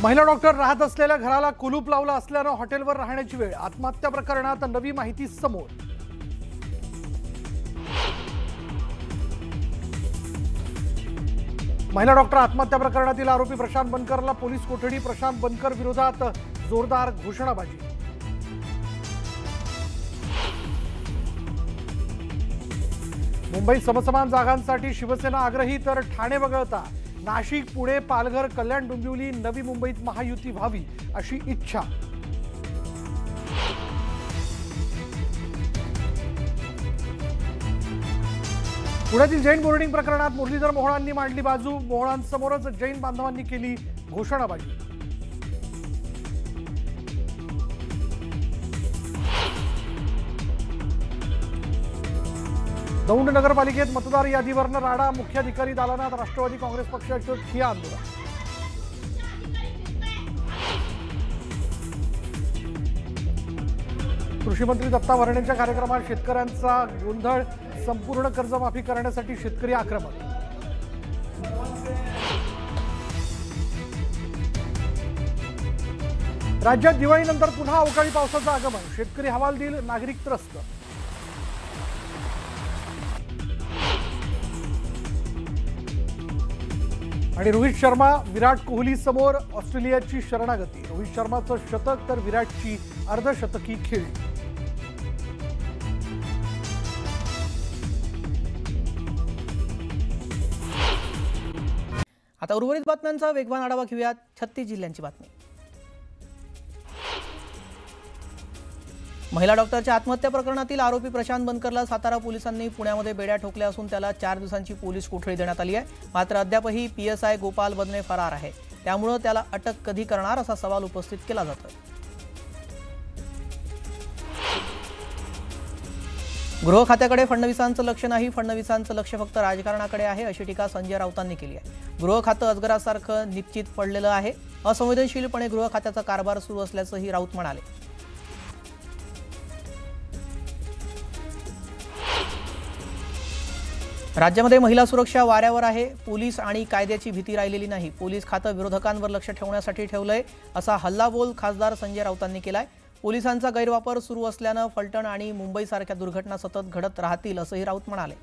महिला डॉक्टर राहत असलेल्या घराला कुलूप लावलं असल्यानं हॉटेलवर राहण्याची वेळ। आत्महत्या प्रकरणात नवी माहिती समोर। महिला डॉक्टर आत्महत्या प्रकरणातील आरोपी प्रशांत बनकरला पोलीस कोठडी। प्रशांत बनकर विरोधात जोरदार घोषणाबाजी। मुंबईत समसमान जागांसाठी शिवसेना आग्रही तर ठाणे वगळता नाशिक, पुणे, पालघर, कल्याण, डोंबिवली, नवी मुंबईत महायुती व्हावी अशी इच्छा। पुण्यातील जैन बोर्डिंग प्रकरणात मुरलीधर मोहोळांनी मांडली बाजू। मोहोळांसमोरच जैन बांधवांनी केली घोषणाबाजी। दौंड नगरपालिकेत मतदार यादीवरनं राडा। मुख्याधिकारी दालनात राष्ट्रवादी काँग्रेस पक्षाचं ठिय्या आंदोलन। कृषी मंत्री दत्ता भरणेंच्या कार्यक्रमात शेतकऱ्यांचा गोंधळ। संपूर्ण कर्जमाफी करण्यासाठी शेतकरी आक्रमक। राज्यात दिवाळीनंतर पुन्हा अवकाळी पावसाचं आगमन। शेतकरी हवालदिल, नागरिक त्रस्त। आणि रोहित शर्मा विराट कोहली समोर ऑस्ट्रेलियाची शरणागती। रोहित शर्माचं शतक तर विराटची अर्धशतकी खेळी। आता उर्वरित बातम्यांचा वेगवान आढावा घेऊयात। 36 जिल्ह्यांची बातमी। महिला डॉक्टरच्या आत्महत्या प्रकरणातील आरोपी प्रशांत बनकरला सातारा पोलिसांनी पुण्यामध्ये बेड्या ठोकल्या असून त्याला 4 दिवसांची पोलीस कोठडी देण्यात आली आहे। मात्र अद्यापही PSI गोपाल बदने फरार आहे। त्यामुळे त्याला अटक कधी करणार असा सवाल उपस्थित केला जातोय। गृह खात्याकडे फडणवीसांचं लक्ष नाही। फडणवीसांचं लक्ष फक्त राजकारणाकडे आहे अशी टीका संजय राऊतांनी केली आहे। गृह खातं अजगरासारखं निश्चित पडलेलं आहे। असंवेदनशीलपणे गृह खात्याचा कारभार सुरू असल्याचंही राऊत म्हणाले। राज्यामध्ये महिला सुरक्षा वाऱ्यावर आहे। पोलीस आणि कायद्याची भीती राहिलेली नाही। पोलीस खातं विरोधकांवर लक्ष ठेवण्यासाठी ठेवलंय असा हल्लाबोल खासदार संजय राऊतांनी केलाय। पोलिसांचा गैरवापर सुरू असल्यानं फलटण आणि मुंबईसारख्या दुर्घटना सतत घडत राहतील असंही राऊत म्हणाले।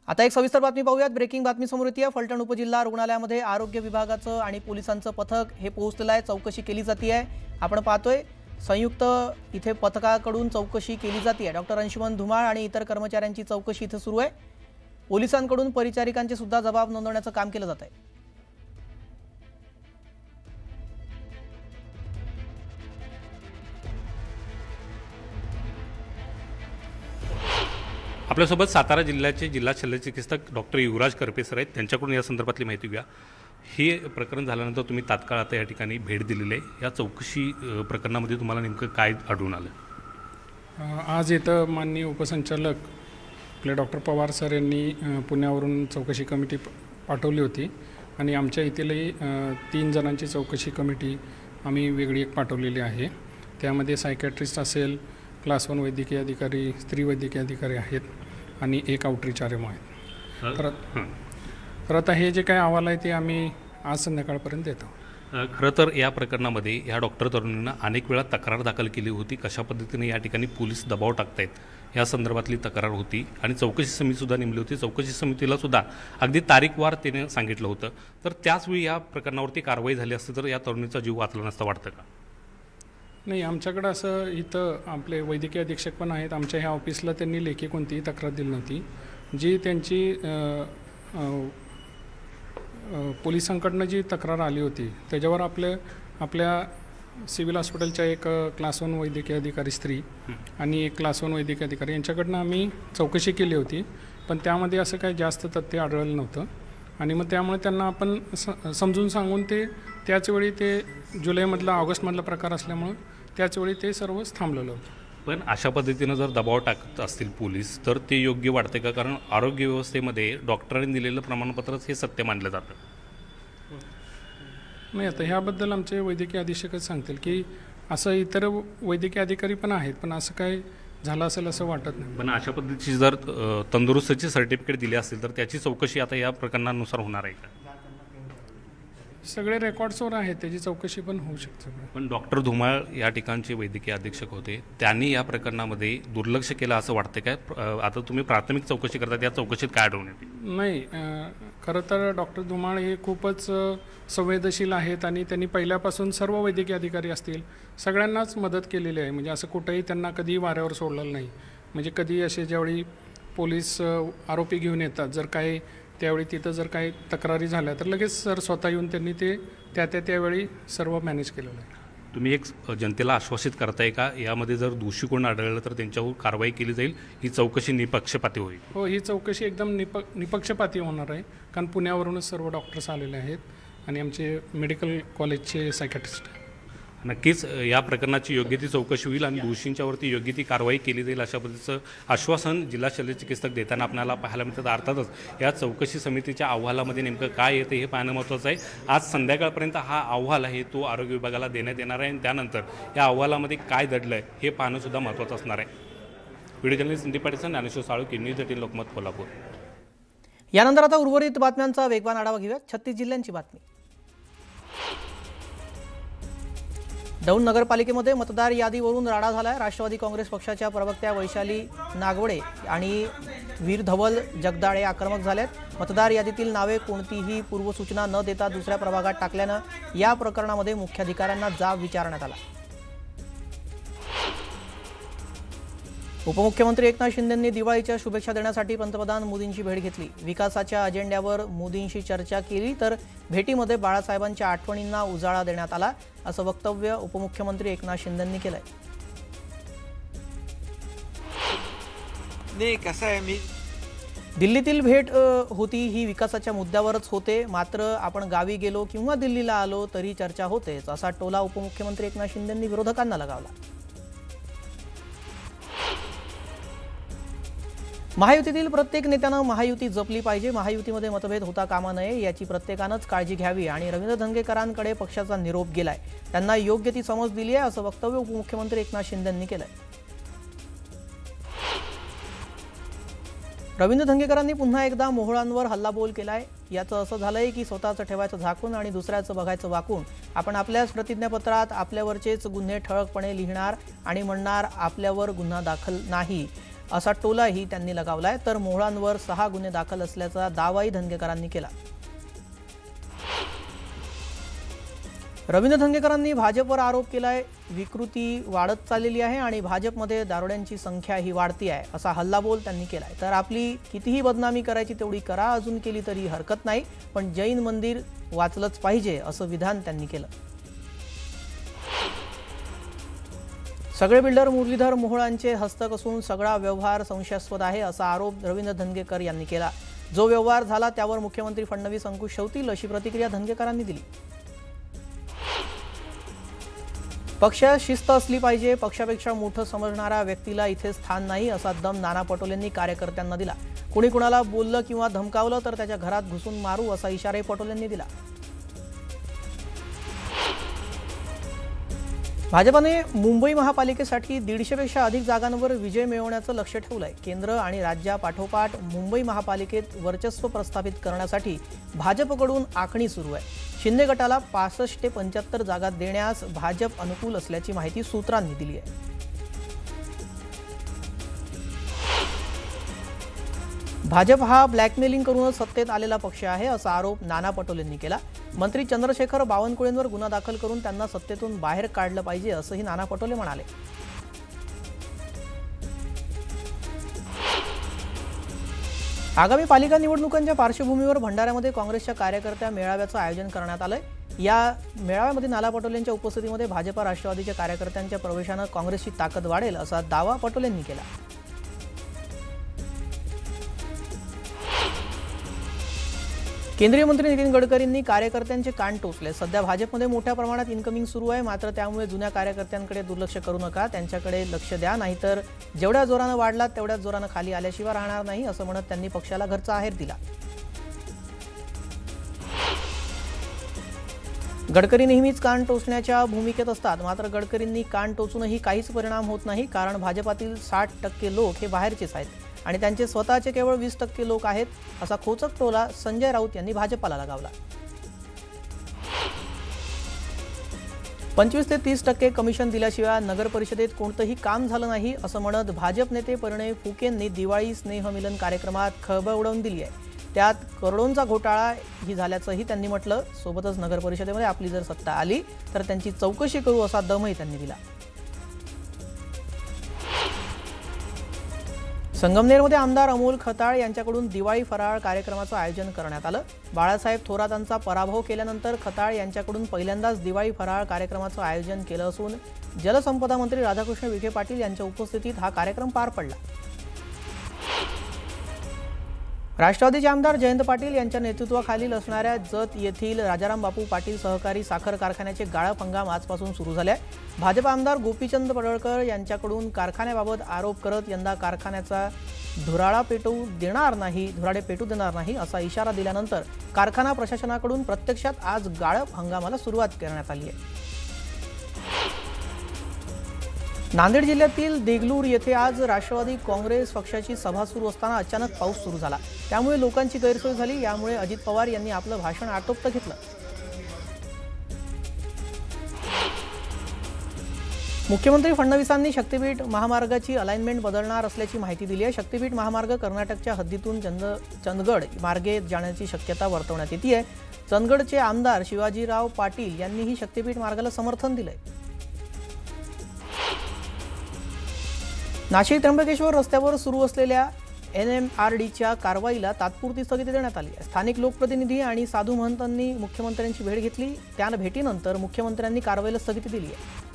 आता एक सविस्तर बातमी पाहूयात। ब्रेकिंग बातमी समोर येते। फलटण उपजिल्हा रुग्णालयामध्ये आरोग्य विभागाचं आणि पोलिसांचं पथक हे पोहोचलेलं आहे। चौकशी केली जाते। आपण पाहतोय संयुक्त इथे पथकाकडून चौकशी केली जाते। डॉक्टर अंशुमन धुमाळ आणि इतर कर्मचाऱ्यांची चौकशी इथे सुरू आहे। पोलिसांकडून परिचारिकांचे सुद्धा जबाब नोंदवण्याचं काम केलं जात आहे। आपल्यासोबत सातारा जिल्ह्याचे जिल्हा शल्यचिकित्सक डॉक्टर युवराज करपे सर आहेत। त्यांच्याकडून या संदर्भातली माहिती घ्या। हे प्रकरण झाल्यानंतर तुम्ही तात्काळ आता या ठिकाणी भेट दिलेली आहे। या चौकशी प्रकरणामध्ये तुम्हाला नेमकं काय आढळून आलं? आज इथं माननीय उपसंचालक आपले डॉक्टर पवार सर यांनी पुण्यावरून चौकशी कमिटी पाठवली होती आणि आमच्या इथेही 3 जणांची चौकशी कमिटी आम्ही वेगळी एक पाठवलेली आहे। त्यामध्ये सायकॅट्रिस्ट असेल, क्लास 1 वैद्यकीय अधिकारी, स्त्री वैद्यकीय अधिकारी आहेत आणि एक आउटरीच आरएमओ आहेत। तर आता हे जे काही अहवाल आहे ते आम्ही आज संध्याकाळपर्यंत देतो। खरं तर या प्रकरणामध्ये या डॉक्टर तरुणींना अनेक वेळा तक्रार दाखल केली होती। कशा पद्धतीने या ठिकाणी पोलीस दबाव टाकतायत या संदर्भातली तक्रार होती आणि चौकशी समितीसुद्धा नेमली होती। चौकशी समितीला सुद्धा अगदी तारीखवार त्याने सांगितलं होतं। तर त्याचवेळी या प्रकरणावरती कारवाई झाली असती तर या तरुणीचा जीव वाचला नसता वाटतं का? नाही, आमच्याकडं असं इथं आपले वैद्यकीय अधीक्षक पण आहेत। आमच्या ह्या ऑफिसला त्यांनी लेखी कोणतीही तक्रार दिली नव्हती। जी त्यांची पोलिसांकडनं जी तक्रार आली होती त्याच्यावर आपल्या सिव्हिल हॉस्पिटलच्या एक क्लास 1 वैद्यकीय अधिकारी स्त्री आणि एक क्लास 1 वैद्यकीय अधिकारी यांच्याकडनं आम्ही चौकशी केली होती। पण त्यामध्ये असं काही जास्त तथ्य आढळलं नव्हतं आणि मग त्यामुळे त्यांना आपण समजून सांगून ते त्याचवेळी ते जुलैमधला ऑगस्टमधला प्रकार असल्यामुळं त्याचवेळी ते सर्वच थांबलेलं होतं। पण अशा पद्धतीनं जर दबाव टाकत असतील पोलीस तर ते योग्य वाटते का? कारण आरोग्य व्यवस्थेमध्ये डॉक्टरांनी दिलेलं प्रमाणपत्रच हे सत्य मानलं जातं। नाही, आता ह्याबद्दल आमचे वैद्यकीय अधीक्षकच सांगतील की असं इतर वैद्यकीय अधिकारी पण आहेत, पण असं काही झालं असेल असं वाटत नाही। पण अशा पद्धतीची जर तंदुरुस्तीची सर्टिफिकेट दिली असेल तर त्याची चौकशी आता या प्रकरणानुसार होणार आहे का? सगळे रेकॉर्ड्सवर आहेत, त्याची चौकशी पण होऊ शकते सगळं. पण डॉक्टर धुमाळ या ठिकाणचे वैद्यकीय अधीक्षक होते, त्यांनी या प्रकरणामध्ये दुर्लक्ष केलं असं वाटतं काय? आता तुम्ही प्राथमिक चौकशी करता, या चौकशीत काय आढळून येते? नाही, खरं तर डॉक्टर धुमाळ हे खूपच संवेदनशील आहेत आणि त्यांनी पहिल्यापासून सर्व वैद्यकीय अधिकारी असतील सगळ्यांनाच मदत केलेली आहे. म्हणजे असं कुठंही त्यांना कधी वाऱ्यावर सोडलेलं नाही. म्हणजे कधी असे ज्यावेळी पोलीस आरोपी घेऊन येतात, जर काही त्यावेळी तिथं जर काही तक्रारी झाल्या तर लगेच सर स्वतः येऊन त्यांनी ते त्यावेळी सर्व मॅनेज केलेलं आहे. तुम्ही एक जनतेला आश्वासित करताय का यामध्ये जर दोषी कोण आढळलं तर त्यांच्यावर कारवाई केली जाईल, ही चौकशी निपक्षपाती होईल? हो, ही चौकशी एकदम निपक्षपाती होणार आहे, कारण पुण्यावरूनच सर्व डॉक्टर्स आलेले आहेत आणि आमचे मेडिकल कॉलेजचे सायकॅट्रिस्ट. नक्कीच या प्रकरणाची योग्य ती चौकशी होईल आणि दोषींच्यावरती योग्य ती कारवाई केली जाईल अशा पद्धतीचं आश्वासन जिल्हा शल्यचिकित्सक देताना आपल्याला पाहायला मिळतं. अर्थातच या चौकशी समितीच्या अहवालामध्ये नेमकं काय येतं हे पाहणं महत्त्वाचं आहे. आज संध्याकाळपर्यंत हा अहवाल आहे तो आरोग्य विभागाला देण्यात येणार आहे आणि त्यानंतर या अहवालामध्ये काय दडलं आहे हे पाहणं सुद्धा महत्त्वाचं असणार आहे. Video journalist Sandeep Patil, Dnyaneshwar Salunkhe, news 18 Lokmat, Kolhapur. यानंतर आता उर्वरित बातम्यांचा वेगवान आढावा घेऊयात. 36 जिल्ह्यांची बातमी. दौंड नगरपालिकेमध्ये मतदार यादीवरून राडा झालाय. राष्ट्रवादी काँग्रेस पक्षाच्या प्रवक्त्या वैशाली नागवडे आणि वीर धवल जगदाळे आक्रमक झालेत. मतदार यादीतील नावे कोणतीही पूर्वसूचना न देता दुसऱ्या प्रभागात टाकल्यानं या प्रकरणामध्ये मुख्याधिकाऱ्यांना जाब विचारण्यात आला. उपमुख्यमंत्री एकनाथ शिंदेंनी दिवाळीच्या शुभेच्छा देण्यासाठी पंतप्रधान मोदींची भेट घेतली. विकासाच्या अजेंड्यावर मोदींशी चर्चा केली तर भेटीमध्ये बाळासाहेबांच्या आठवणींना उजाळा देण्यात आला, असं वक्तव्य उपमुख्यमंत्री एकनाथ शिंदेंनी केलंय. नाही, कसं आहे, मी दिल्लीतील भेट होती ही विकासाच्या मुद्द्यावरच होते, मात्र आपण गावी गेलो किंवा दिल्लीला आलो तरी चर्चा होतेच, असा टोला उपमुख्यमंत्री एकनाथ शिंदेंनी विरोधकांना लगावला. महायुतीतील प्रत्येक नेत्यानं महायुती जपली पाहिजे. महायुतीमध्ये मतभेद होता कामा नये याची प्रत्येकानंच काळजी घ्यावी आणि रवींद्र धंगेकरांकडे पक्षाचा निरोप गेलाय. त्यांना योग्य ती समज दिली आहे, असं वक्तव्य उपमुख्यमंत्री एकनाथ शिंदेंनी केलंय. रवींद्र धंगेकरांनी पुन्हा एकदा मोहोळांवर हल्लाबोल केलाय. याचं असं झालंय की स्वतःचं ठेवायचं झाकून आणि दुसऱ्याचं बघायचं वाकून. आपण आपल्याच प्रतिज्ञापत्रात आपल्यावरचेच गुन्हे ठळकपणे लिहिणार आणि म्हणणार आपल्यावर गुन्हा दाखल नाही, असा टोलाही त्यांनी लगावलाय. तर मोहोळांवर 6 गुन्हे दाखल असल्याचा दावाही धंगेकरांनी केला. रवींद्र धंगेकरांनी भाजपवर आरोप केलाय. विकृती वाढत चाललेली आहे आणि भाजपमध्ये दारुड्यांची संख्या ही वाढती आहे, असा हल्लाबोल त्यांनी केलाय. तर आपली कितीही बदनामी करायची तेवढी करा, अजून केली तरी हरकत नाही, पण जैन मंदिर वाचलंच पाहिजे, असं विधान त्यांनी केलं. सगळे बिल्डर मुरलीधर मोहोळांचे हस्तक असून सगळा व्यवहार संशयास्पद आहे, असा आरोप रवींद्र धंगेकर यांनी केला. जो व्यवहार झाला त्यावर मुख्यमंत्री फडणवीस अंकुश ठेवतील, अशी प्रतिक्रिया धंगेकरांनी दिली. पक्षात शिस्त असली पाहिजे. पक्षापेक्षा मोठं समजणाऱ्या व्यक्तीला इथे स्थान नाही, असा दम नाना पटोलेंनी कार्यकर्त्यांना दिला. कुणी कुणाला बोललं किंवा धमकावलं तर त्याच्या घरात घुसून मारू, असा इशाराही पटोलेंनी दिला. भाजपाने मुंबई महापालिकेसाठी 150 पेक्षा अधिक जागांवर विजय मिळवण्याचं लक्ष्य ठेवलंय. केंद्र आणि राज्यापाठोपाठ मुंबई महापालिकेत वर्चस्व प्रस्थापित करण्यासाठी भाजपकडून आखणी सुरू आहे. शिंदे गटाला 65 ते 75 जागा देण्यास भाजप अनुकूल असल्याची माहिती सूत्रांनी दिली आहे. भाजप हा ब्लॅकमेलिंग करूनच सत्तेत आलेला पक्ष आहे, असा आरोप नाना पटोलेंनी केला. मंत्री चंद्रशेखर बावनकुळेंवर गुन्हा दाखल करून त्यांना सत्तेतून बाहेर काढलं पाहिजे, असंही नाना पटोले म्हणाले. आगामी पालिका निवडणुकांच्या पार्श्वभूमीवर भंडाऱ्यामध्ये काँग्रेसच्या कार्यकर्त्या मेळाव्याचं आयोजन करण्यात आलंय. या मेळाव्यामध्ये नाना पटोलेंच्या उपस्थितीमध्ये भाजपा राष्ट्रवादीच्या कार्यकर्त्यांच्या प्रवेशानं काँग्रेसची ताकद वाढेल, असा दावा पटोलेंनी केला. केंद्रीय मंत्री नितीन गडकरींनी कार्यकर्त्यांचे कान टोचले. सध्या भाजपमध्ये मोठ्या प्रमाणात इन्कमिंग सुरू आहे, मात्र त्यामुळे जुन्या कार्यकर्त्यांकडे दुर्लक्ष करू नका, त्यांच्याकडे लक्ष द्या, नाहीतर जेवढ्या जोरानं वाढलात तेवढ्याच जोरानं खाली आल्याशिवाय राहणार नाही, असं म्हणत त्यांनी पक्षाला घरचा आहेर दिला. गडकरी नेहमीच कान टोचण्याच्या भूमिकेत असतात, मात्र गडकरींनी कान टोचूनही काहीच परिणाम होत नाही, कारण भाजपातील 60% लोक हे बाहेरचेच आहेत आणि त्यांचे स्वतःचे केवळ 20% लोक आहेत, असा खोचक टोला संजय राऊत यांनी भाजपाला लगावला. 25 ते 30% कमिशन दिल्याशिवाय नगर परिषदेत कोणतंही काम झालं नाही असं म्हणत भाजप नेते परिणय फुकेंनी दिवाळी स्नेहमिलन कार्यक्रमात खळबळ उडवून दिली आहे. त्यात करोडोंचा घोटाळा ही झाल्याचंही त्यांनी म्हटलं. सोबतच नगर परिषदेमध्ये आपली जर सत्ता आली तर त्यांची चौकशी करू असा दमही त्यांनी दिला. संगमनेरमध्ये आमदार अमोल खताळ यांच्याकडून दिवाळी फराळ कार्यक्रमाचं आयोजन करण्यात आलं. बाळासाहेब थोरातांचा पराभव केल्यानंतर खताळ यांच्याकडून पहिल्यांदाच दिवाळी फराळ कार्यक्रमाचं आयोजन केलं असून जलसंपदा मंत्री राधाकृष्ण विखे पाटील यांच्या उपस्थितीत हा कार्यक्रम पार पडला. राष्ट्रवादीचे आमदार जयंत पाटील यांच्या नेतृत्वाखालील असणाऱ्या जत येथील राजाराम बापू पाटील सहकारी साखर कारखान्याचे गाळप हंगाम आजपासून सुरू झाले आहे. भाजप आमदार गोपीचंद पडळकर यांच्याकडून कारखान्याबाबत आरोप करत यंदा कारखान्याचा धुराडे पेटू देणार नाही असा इशारा दिल्यानंतर कारखाना प्रशासनाकडून प्रत्यक्षात आज गाळप हंगामाला सुरुवात करण्यात आली आहे. नांदेड जिल्ह्यातील देगलूर येथे आज राष्ट्रवादी काँग्रेस पक्षाची सभा सुरू असताना अचानक पाऊस सुरू झाला. त्यामुळे लोकांची गैरसोय झाली. यामुळे अजित पवार यांनी आपलं भाषण आटोपतं घेतलं. मुख्यमंत्री फडणवीसांनी शक्तीपीठ महामार्गाची अलाइनमेंट बदलणार असल्याची माहिती दिली आहे. शक्तीपीठ महामार्ग कर्नाटकच्या हद्दीतून चंदगड मार्गे जाण्याची शक्यता वर्तवण्यात येते आहे. चंदगडचे आमदार शिवाजीराव पाटील यांनीही शक्तीपीठ मार्गाला समर्थन दिलंय. नाशिक त्र्यंबकेश्वर रस्त्यावर सुरू असलेल्या NMRDच्या कारवाईला तात्पुरती स्थगिती देण्यात आली आहे. स्थानिक लोकप्रतिनिधी आणि साधू महंतांनी मुख्यमंत्र्यांची भेट घेतली. त्या भेटीनंतर मुख्यमंत्र्यांनी कारवाईला स्थगिती दिली आहे.